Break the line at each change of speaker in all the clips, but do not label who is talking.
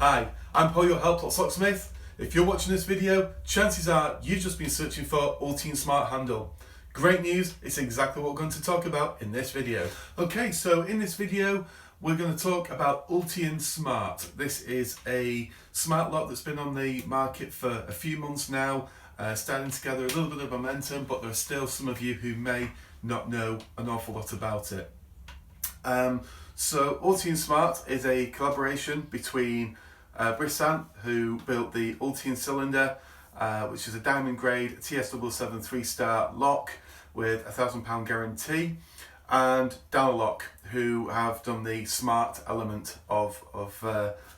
Hi, I'm Paul, your helpful locksmith. If you're watching this video, chances are you've just been searching for Ultion Smart handle. Great news, it's exactly what we're going to talk about in this video. Okay, so in this video, we're going to talk about Ultion Smart. This is a smart lock that's been on the market for a few months now, starting to gather a little bit of momentum, but there are still some of you who may not know an awful lot about it. So Ultion Smart is a collaboration between Brisant, who built the Ultion cylinder, which is a diamond grade TS777 3-star lock with a £1,000 guarantee, and Danabridge, who have done the smart element of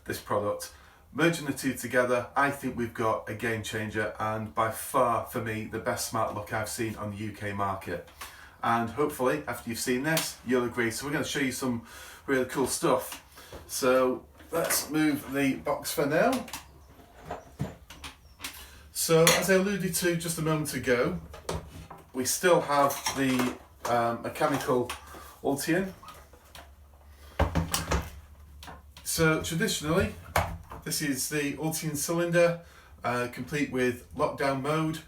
this product. Merging the two together, I think we've got a game changer, and by far for me the best smart lock I've seen on the UK market. And hopefully after you've seen this you'll agree. So we're going to show you some really cool stuff. So let's move the box for now. So as I alluded to just a moment ago, we still have the mechanical Ultion. So traditionally this is the Ultion cylinder, complete with lockdown mode.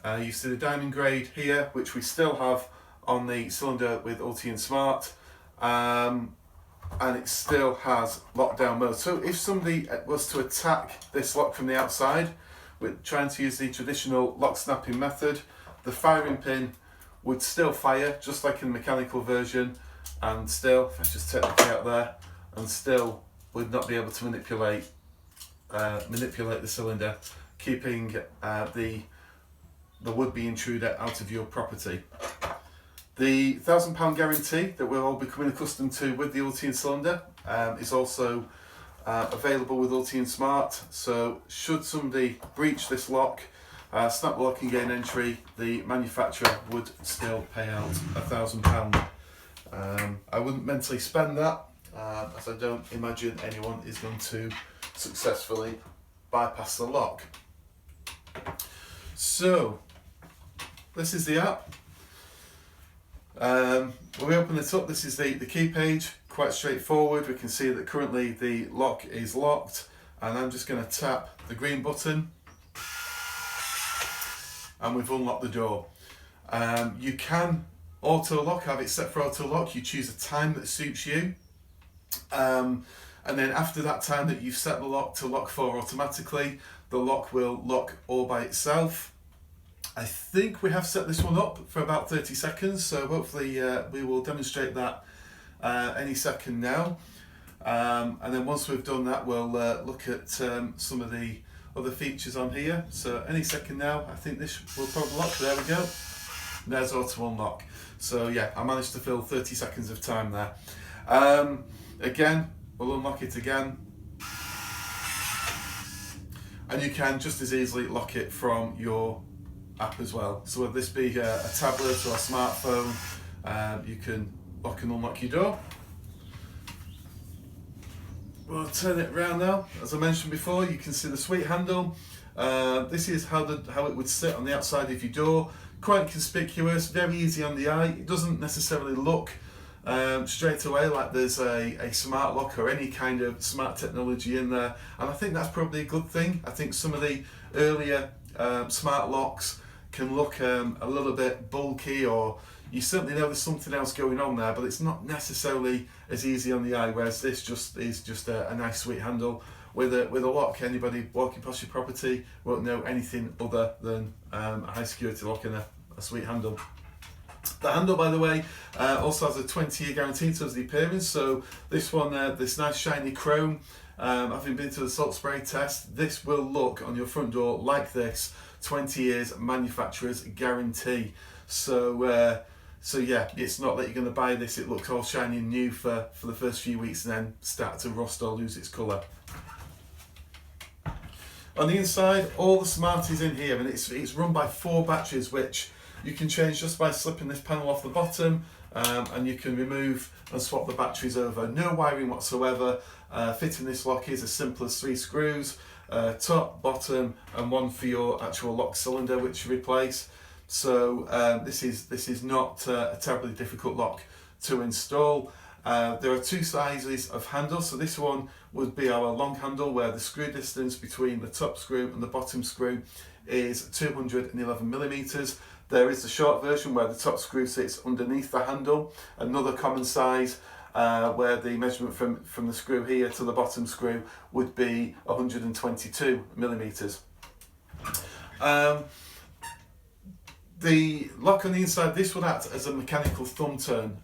You see the diamond grade here, which we still have on the cylinder with Ultion Smart, and it still has lockdown mode. So if somebody was to attack this lock from the outside, with trying to use the traditional lock snapping method, the firing pin would still fire just like in the mechanical version, and still, if I just take the key out there, and still would not be able to manipulate the cylinder, keeping the would-be intruder out of your property. The £1,000 guarantee that we're all becoming accustomed to with the Ultion cylinder is also available with Ultion Smart. So should somebody breach this lock, snap the lock and gain entry, the manufacturer would still pay out £1,000. I wouldn't mentally spend that, as I don't imagine anyone is going to successfully bypass the lock. So this is the app. When we open it up, this is the key page, quite straightforward. We can see that currently the lock is locked, and I'm just going to tap the green button and we've unlocked the door. You can auto lock, have it set for auto lock. You choose a time that suits you, and then after that time that you've set the lock to lock for automatically, the lock will lock all by itself. I think we have set this one up for about 30 seconds, so hopefully we will demonstrate that any second now. And then once we've done that, we'll look at some of the other features on here. So any second now, I think this will probably lock. There we go. There's auto unlock. So yeah, I managed to fill 30 seconds of time there. Again, we'll unlock it again. And you can just as easily lock it from your app as well. So whether this be a tablet or a smartphone, you can lock and unlock your door. We'll turn it around now. As I mentioned before, you can see the sweet handle. This is how it would sit on the outside of your door. Quite conspicuous, very easy on the eye. It doesn't necessarily look straight away like there's a smart lock or any kind of smart technology in there, and I think that's probably a good thing. I think some of the earlier smart locks can look a little bit bulky, or you certainly know there's something else going on there, but it's not necessarily as easy on the eye, whereas this is just a nice sweet handle with a lock. Anybody walking past your property won't know anything other than a high security lock and a sweet handle. The handle, by the way, also has a 20-year guarantee in terms of the appearance. So this one, this nice shiny chrome, having been to the salt spray test, this will look on your front door like this. 20 years manufacturer's guarantee. So yeah, it's not that you're going to buy this, it looks all shiny and new for the first few weeks and then start to rust or lose its colour. On the inside, all the smart is in here, and it's run by 4 batteries, which you can change just by slipping this panel off the bottom, and you can remove and swap the batteries over. No wiring whatsoever. Fitting this lock is as simple as 3 screws, top, bottom, and 1 for your actual lock cylinder, which you replace. So this is not a terribly difficult lock to install. There are two sizes of handle, so this one would be our long handle where the screw distance between the top screw and the bottom screw is 211 millimeters. There is the short version where the top screw sits underneath the handle. Another common size where the measurement from the screw here to the bottom screw would be 122 millimeters. The lock on the inside, this would act as a mechanical thumb turn.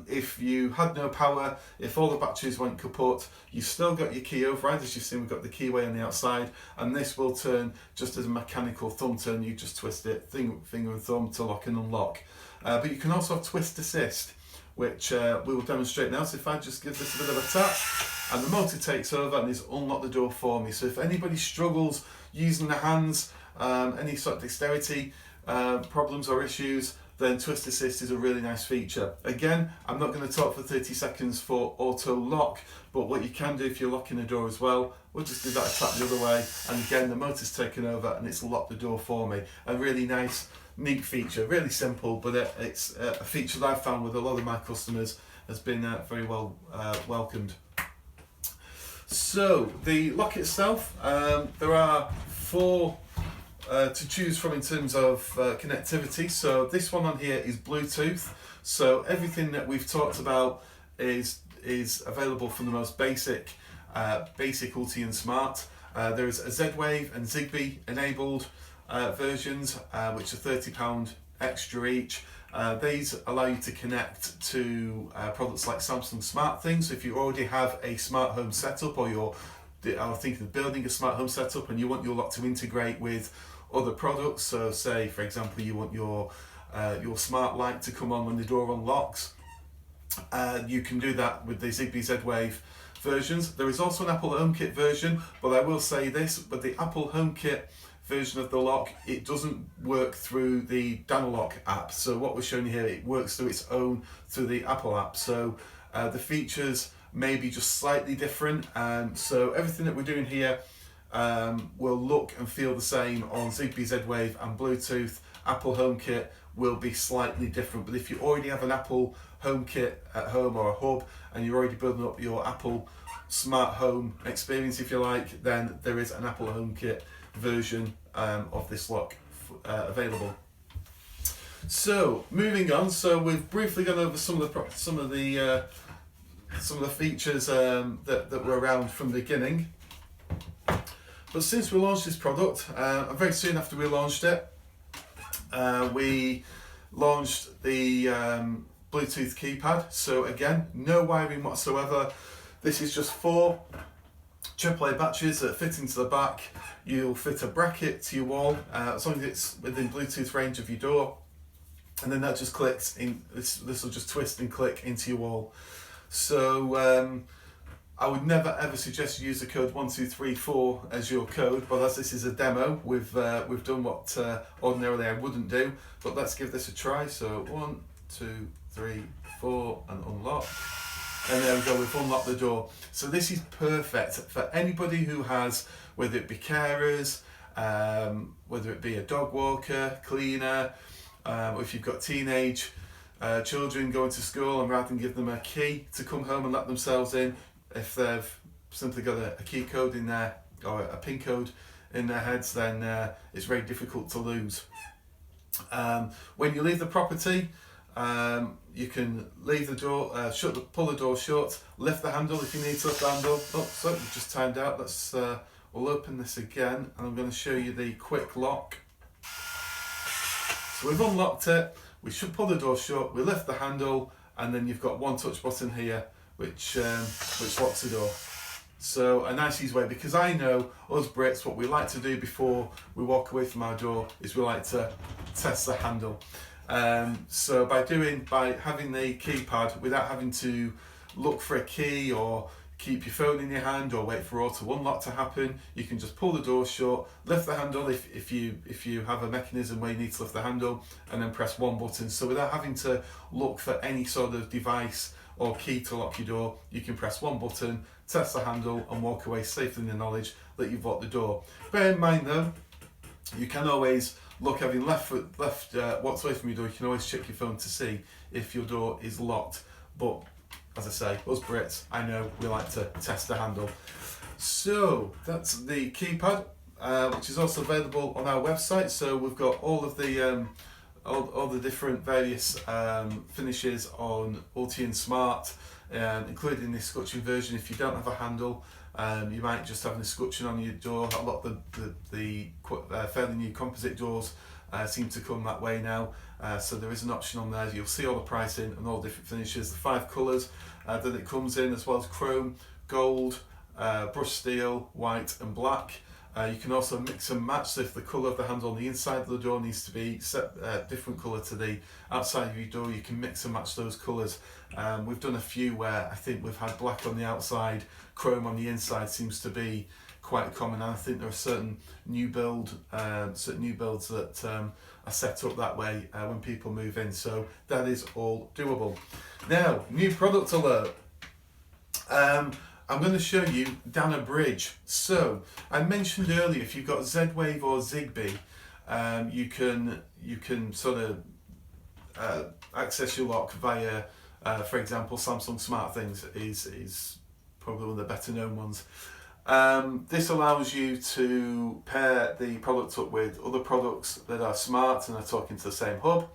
If you had no power, if all the batteries went kaput, you've still got your key override. As you've seen, we've got the keyway on the outside, and this will turn just as a mechanical thumb turn. You just twist it, finger and thumb, to lock and unlock. But you can also have twist assist, which we will demonstrate now. So if I just give this a bit of a tap, and the motor takes over and it's unlocked the door for me. So if anybody struggles using the hands, any sort of dexterity problems or issues, then twist assist is a really nice feature. Again, I'm not going to talk for 30 seconds for auto lock, but what you can do if you're locking a door as well, we'll just give that a tap the other way, and again the motor's taken over and it's locked the door for me. A really nice, neat feature, really simple, but it's a feature that I've found with a lot of my customers has been very well welcomed. So the lock itself, there are four to choose from in terms of connectivity. So this one on here is Bluetooth. So everything that we've talked about is available from the most basic Ultion Smart. There is a Z-Wave and Zigbee enabled versions, which are £30 extra each. These allow you to connect to products like Samsung SmartThings. So if you already have a smart home setup, or you're thinking of building a smart home setup and you want your lock to integrate with other products, so say for example you want your smart light to come on when the door unlocks, you can do that with the Zigbee Z-Wave versions. There is also an Apple HomeKit version, but I will say this, but the Apple HomeKit version of the lock, it doesn't work through the Danabridge app. So what we're showing you here, it works through its own, through the Apple app. So the features may be just slightly different, and so everything that we're doing here will look and feel the same on Zigbee Z-Wave and Bluetooth. Apple HomeKit will be slightly different, but if you already have an Apple HomeKit at home or a hub and you're already building up your Apple smart home experience, if you like, then there is an Apple HomeKit version of this lock available. So moving on, so we've briefly gone over some of the features that were around from the beginning. But since we launched this product, and very soon after we launched it, we launched the Bluetooth keypad. So again, no wiring whatsoever. This is just 4 AAA batteries that fit into the back. You'll fit a bracket to your wall, as long as it's within Bluetooth range of your door, and then that just clicks in. This will just twist and click into your wall. So I would never ever suggest you use the code 1234 as your code, but as this is a demo, we've done what ordinarily I wouldn't do. But let's give this a try. So 1, 2, 3, 4, and unlock. And there we go, we've unlocked the door. So this is perfect for anybody who has, whether it be carers, whether it be a dog walker, cleaner, or if you've got teenage children going to school, and rather than give them a key to come home and let themselves in, if they've simply got a key code in there, or a PIN code in their heads, then it's very difficult to lose. When you leave the property, you can leave the door, pull the door shut, lift the handle if you need to lift the handle. Oh, so we've just timed out. Let's we'll open this again, and I'm going to show you the quick lock. So we've unlocked it. We should pull the door shut. We lift the handle, and then you've got one touch button here, which locks the door. So a nice easy way, because I know us Brits, what we like to do before we walk away from our door is we like to test the handle. So by having the keypad, without having to look for a key or keep your phone in your hand or wait for auto unlock to happen, you can just pull the door shut, lift the handle if you have a mechanism where you need to lift the handle, and then press one button. So without having to look for any sort of device or key to lock your door, you can press one button, test the handle, and walk away safely in the knowledge that you've locked the door. Bear in mind though, you can always look, having walked away from your door, you can always check your phone to see if your door is locked. But as I say, us Brits, I know we like to test the handle. So that's the keypad, which is also available on our website. So we've got all of the all the different various finishes on Ultion Smart, including the escutcheon version. If you don't have a handle, you might just have an escutcheon on your door. A lot of the fairly new composite doors seem to come that way now. So there is an option on there. You'll see all the pricing and all different finishes, the 5 colours that it comes in, as well as chrome, gold, brushed steel, white and black. You can also mix and match. So if the colour of the handle on the inside of the door needs to be set different colour to the outside of your door, you can mix and match those colours. We've done a few where I think we've had black on the outside, chrome on the inside seems to be quite common, and I think there are certain new builds that are set up that way when people move in. So that is all doable. Now, new product alert. I'm going to show you Danabridge. So I mentioned earlier, if you've got Z-Wave or Zigbee, you can sort of access your lock via, for example, Samsung SmartThings is probably one of the better known ones. This allows you to pair the product up with other products that are smart and are talking to the same hub.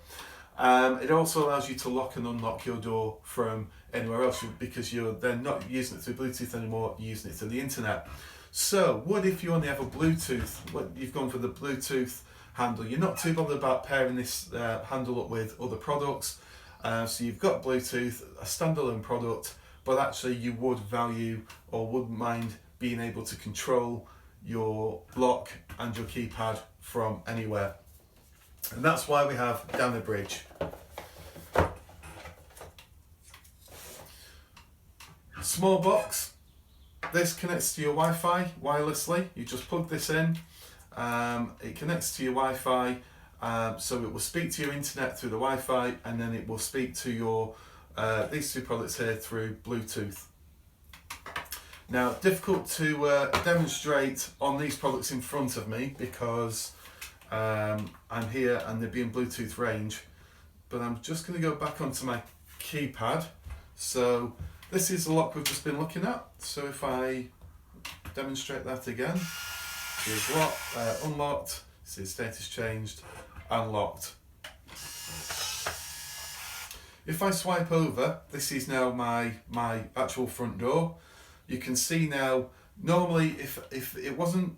It also allows you to lock and unlock your door from anywhere else, because you're then not using it through Bluetooth anymore, you're using it through the internet. So what if you only have a Bluetooth, you've gone for the Bluetooth handle, you're not too bothered about pairing this handle up with other products, so you've got Bluetooth, a standalone product, but actually you would value or wouldn't mind being able to control your lock and your keypad from anywhere. And that's why we have Danabridge. Small box. This connects to your Wi-Fi wirelessly. You just plug this in. It connects to your Wi-Fi, so it will speak to your internet through the Wi-Fi, and then it will speak to your these two products here through Bluetooth. Now, difficult to demonstrate on these products in front of me because I'm here and they'd be in Bluetooth range, but I'm just going to go back onto my keypad. So this is the lock we've just been looking at. So if I demonstrate that again, here's lock, unlocked, see status changed, unlocked. If I swipe over, this is now my actual front door. You can see now, normally if it wasn't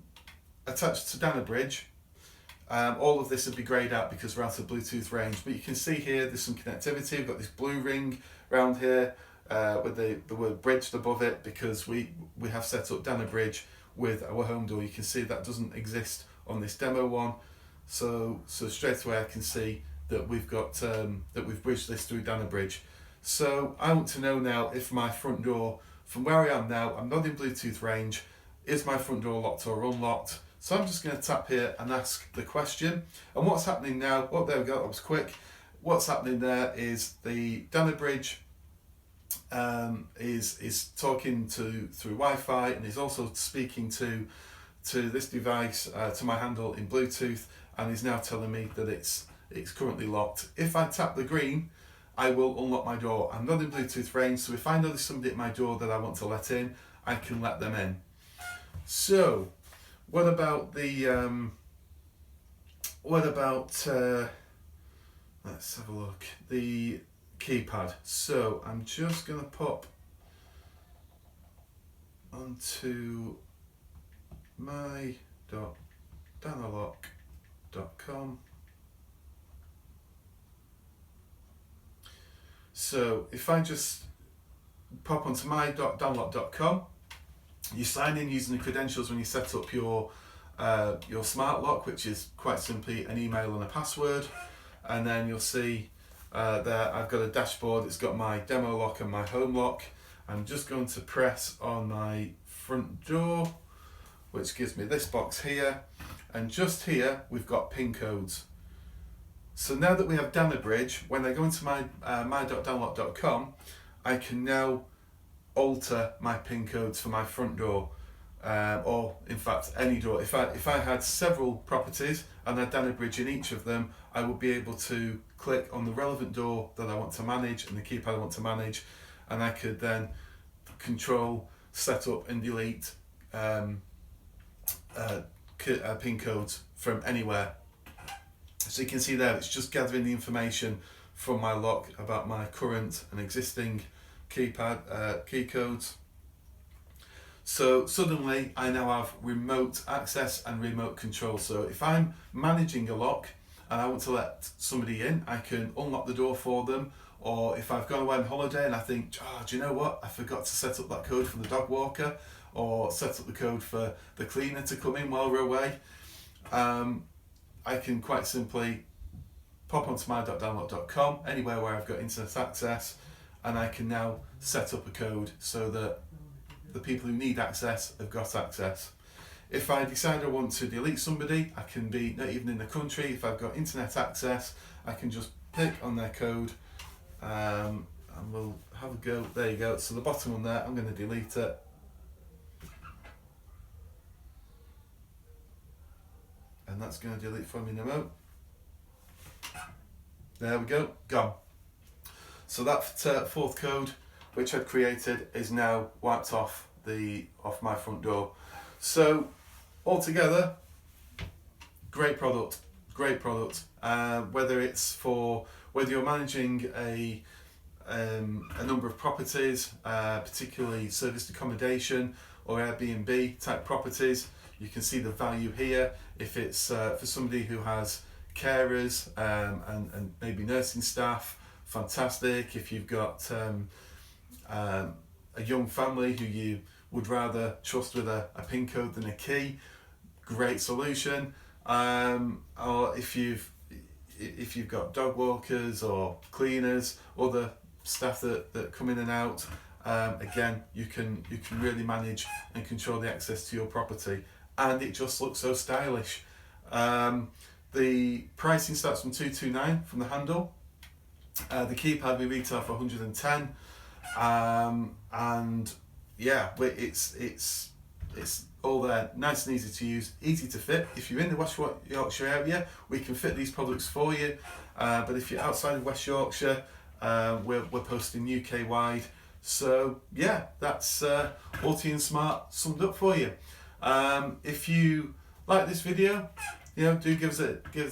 attached to Danabridge, all of this would be greyed out because we're out of Bluetooth range. But you can see here there's some connectivity. We've got this blue ring around here with the word bridged above it, because we have set up Danabridge with our home door. You can see that doesn't exist on this demo one. So straight away I can see that we've got that we've bridged this through Danabridge. So I want to know now if my front door, from where I am now, I'm not in Bluetooth range, is my front door locked or unlocked? So I'm just going to tap here and ask the question. And what's happening now, oh there we go, that was quick. What's happening there is the Danabridge is talking through Wi-Fi, and is also speaking to this device, to my handle in Bluetooth, and is now telling me that it's currently locked. If I tap the green, I will unlock my door. I'm not in Bluetooth range, so if I know there's somebody at my door that I want to let in, I can let them in. So what about the let's have a look, the keypad. So I'm just going to pop onto my.danalock.com. So if I just pop onto my.danalock.com, you sign in using the credentials when you set up your smart lock, which is quite simply an email and a password, and then you'll see there I've got a dashboard. It's got my demo lock and my home lock. I'm just going to press on my front door, which gives me this box here, and just here we've got pin codes. So now that we have Danabridge, when I go into my my.danalock.com, I can now alter my pin codes for my front door, or in fact any door. If I had several properties and had Danabridge in each of them, I would be able to click on the relevant door that I want to manage and the keypad I want to manage, and I could then control, set up and delete pin codes from anywhere. So you can see there, it's just gathering the information from my lock about my current and existing keypad key codes. So suddenly I now have remote access and remote control. So if I'm managing a lock and I want to let somebody in, I can unlock the door for them. Or if I've gone away on holiday and I think, oh, do you know what? I forgot to set up that code for the dog walker, or set up the code for the cleaner to come in while we're away. I can quite simply pop onto my.danlock.com, anywhere where I've got internet access, and I can now set up a code so that the people who need access have got access. If I decide I want to delete somebody, I can be not even in the country. If I've got internet access, I can just pick on their code and we'll have a go. There you go. So the bottom one there, I'm going to delete it. And that's going to delete for me in a moment. There we go, gone. So that fourth code, which I'd created, is now wiped off my front door. So altogether, great product. Whether you're managing a number of properties, particularly serviced accommodation or Airbnb type properties, you can see the value here. If it's for somebody who has carers and maybe nursing staff, fantastic. If you've got a young family who you would rather trust with a PIN code than a key, great solution. Or if you've got dog walkers or cleaners, other staff that come in and out, again, you can really manage and control the access to your property, and it just looks so stylish. The pricing starts from $229 from the handle. The keypad we retail for $110, and yeah, it's all there, nice and easy to use, easy to fit. If you're in the West Yorkshire area, we can fit these products for you. But if you're outside of West Yorkshire, we're posting UK wide. So yeah, that's Ultion Smart summed up for you. If you like this video, do give us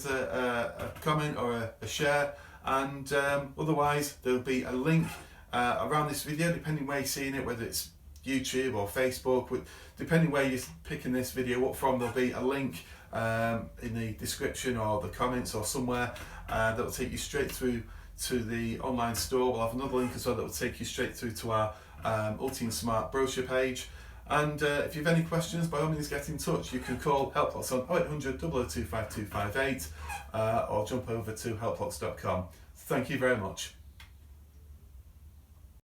a comment or a share, and otherwise there'll be a link around this video, depending where you're seeing it, whether it's YouTube or Facebook, depending where you're picking this video up from. There'll be a link in the description or the comments or somewhere that will take you straight through to the online store. We'll have another link as well that will take you straight through to our Ultion Smart brochure page. And if you have any questions, by all means get in touch. You can call Helplots on 0800 002 5258 or jump over to helplots.com. Thank you very much.